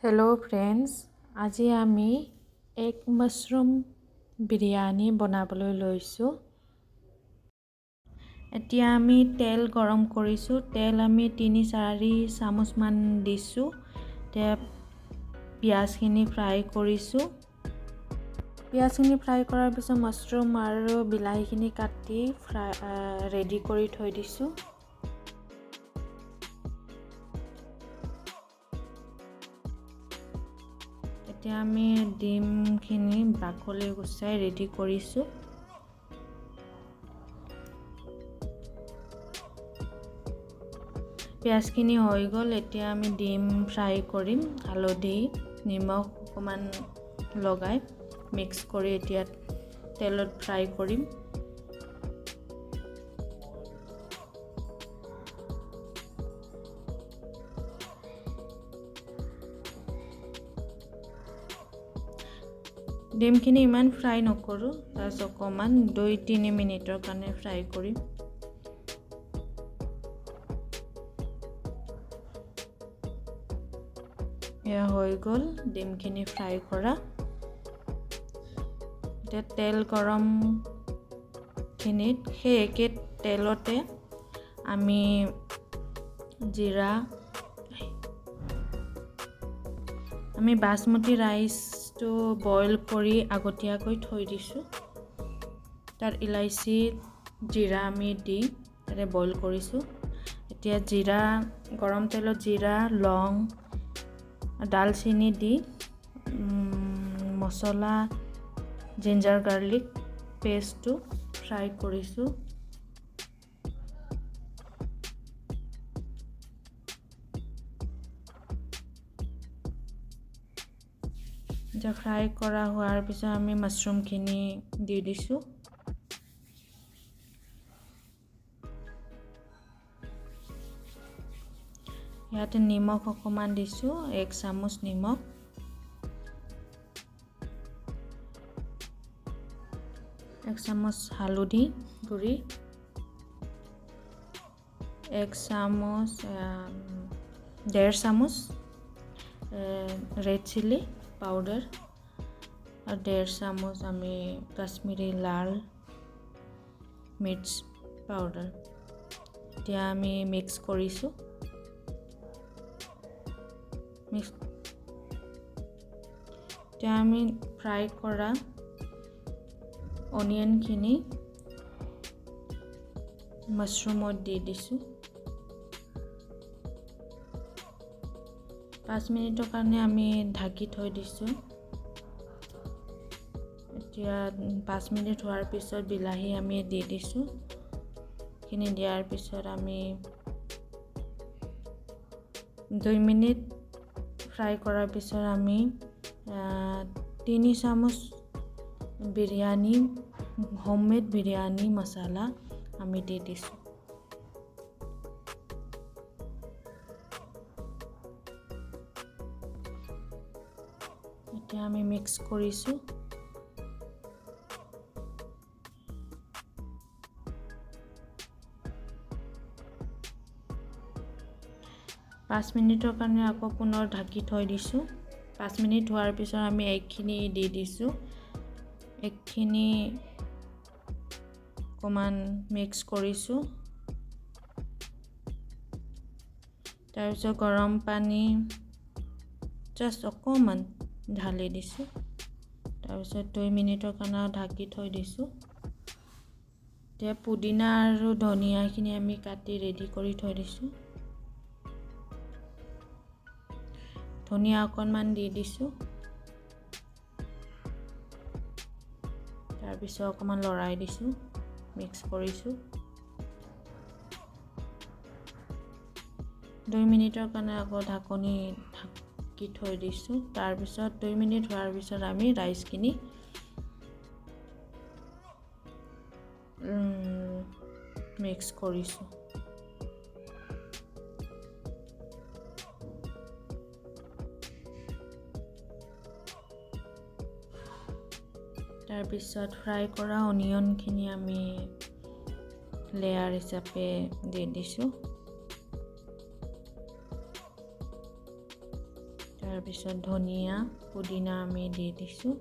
Hello friends, আজি আমি এক মাশৰুম বিৰিয়ানী বনাবলৈ লৈছোঁ। এতিয়া আমি তেল গৰম কৰিছোঁ। তেল আমি 3-4 চামুচ মান দিছোঁ। এতিয়া পিঁয়াজখিনি ফ্ৰাই কৰিছোঁ। পিঁয়াজখিনি ফ্ৰাই কৰাৰ পিছত মাশৰুম আৰু বিলাহীখিনি কাটি ৰেডি কৰি থৈ দিছোঁ। এতিয়া আমি ডিমখিনি বাকলি গুচাই ৰেডি কৰিছোঁ। পিঁয়াজখিনি হৈ গ'ল। এতিয়া আমি ডিম ফ্ৰাই কৰিম। হালধি নিমখ অকণমান লগাই মিক্স কৰি এতিয়া তেলত ফ্ৰাই কৰিম। ডিমখিনি ইমান ফ্ৰাই নকৰোঁ, জাষ্ট অকণমান 2-3 মিনিটৰ কাৰণে ফ্ৰাই কৰিম। এয়া হৈ গ'ল ডিমখিনি ফ্ৰাই কৰা। এতিয়া তেল গৰমখিনিত সেই একে তেলতে আমি বাসমতি ৰাইচটো বইল কৰি আগতীয়াকৈ থৈ দিছোঁ। তাত ইলাইচি জিৰা আমি দি তাতে বইল কৰিছোঁ। এতিয়া গৰম তেলত জিৰা লং ডালচেনি দি মছলা জিঞ্জাৰ গাৰ্লিক পেষ্টটো ফ্ৰাই কৰিছোঁ। এতিয়া ফ্ৰাই কৰা হোৱাৰ পিছত আমি মাশৰুমখিনি দি দিছোঁ। ইয়াতে নিমখ অকণমান দিছোঁ, 1 চামুচ নিমখ। এক চামুচ হালধি গুড়ি, 1.5 চামুচ ৰেড চিলি পাউডাৰ আৰু 1.5 চামুচ আমি কাশ্মীৰী লাল মিৰ্চ পাউডাৰ। এতিয়া আমি মিক্স কৰিছোঁ। এতিয়া আমি ফ্ৰাই কৰা অনিয়নখিনি মাশৰুমত দি দিছোঁ। 5 মিনিটৰ কাৰণে আমি ঢাকি থৈ দিছোঁ। এতিয়া 5 মিনিট হোৱাৰ পিছত বিলাহী আমি দি দিছোঁ। এইখিনি দিয়াৰ পিছত আমি 2 মিনিট ফ্ৰাই কৰাৰ পিছত আমি 3 চামুচ হোমমেড বিৰিয়ানী মছলা আমি দি দিছোঁ। এতিয়া আমি মিক্স কৰিছোঁ। পাঁচ মিনিটৰ কাৰণে আকৌ পুনৰ ঢাকি থৈ দিছোঁ। 5 মিনিট হোৱাৰ পিছত আমি এগখিনি দি দিছোঁ। এগখিনি অকণমান মিক্স কৰিছোঁ। তাৰপিছত গৰম পানী জাষ্ট অকণমান ঢালি দিছোঁ। তাৰপিছত 2 মিনিটৰ কাৰণে ঢাকি থৈ দিছোঁ। এতিয়া পুদিনা আৰু ধনিয়াখিনি আমি কাটি ৰেডি কৰি থৈ দিছোঁ। ধনিয়া অকণমান দি দিছোঁ। তাৰপিছত অকণমান লৰাই দিছোঁ, মিক্স কৰিছোঁ। 2 মিনিটৰ কাৰণে আকৌ ঢাকি থৈ দিছোঁ। তাৰপিছত 2 মিনিট হোৱাৰ পিছত আমি ৰাইচখিনি মিক্স কৰিছোঁ। তাৰপিছত ফ্ৰাই কৰা অনিয়নখিনি আমি লেয়াৰ হিচাপে দি দিছোঁ। তাৰপিছত ধনিয়া পুদিনা আমি দি দিছোঁ।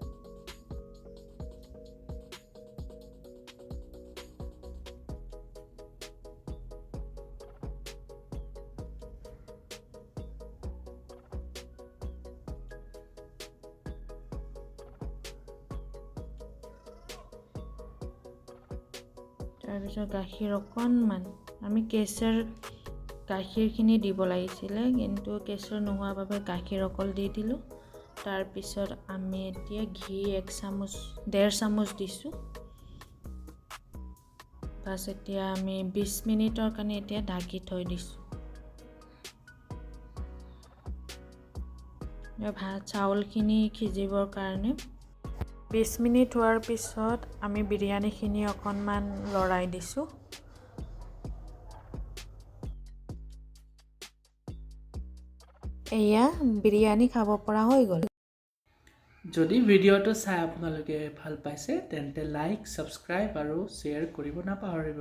তাৰপিছত গাখীৰ অকণমান, আমি কেশৰ গাখীৰখিনি দিব লাগিছিলে কিন্তু কেশৰ নোহোৱাৰ বাবে গাখীৰ অকল দি দিলোঁ। তাৰপিছত আমি এতিয়া ঘি 1.5 চামুচ দিছোঁ। বাছ এতিয়া আমি 20 মিনিটৰ কাৰণে এতিয়া ঢাকি থৈ দিছোঁ। ভাত চাউলখিনি সিজিবৰ কাৰণে 20 মিনিট হোৱাৰ পিছত আমি বিৰিয়ানীখিনি অকণমান লৰাই দিছোঁ। এয়া বিৰিয়ানী খাব পৰা হৈ গ'ল। যদি ভিডিঅ'টো চাই আপোনালোকে ভাল পাইছে তেন্তে লাইক, ছাবস্ক্ৰাইব আৰু শ্বেয়াৰ কৰিব নাপাহৰিব।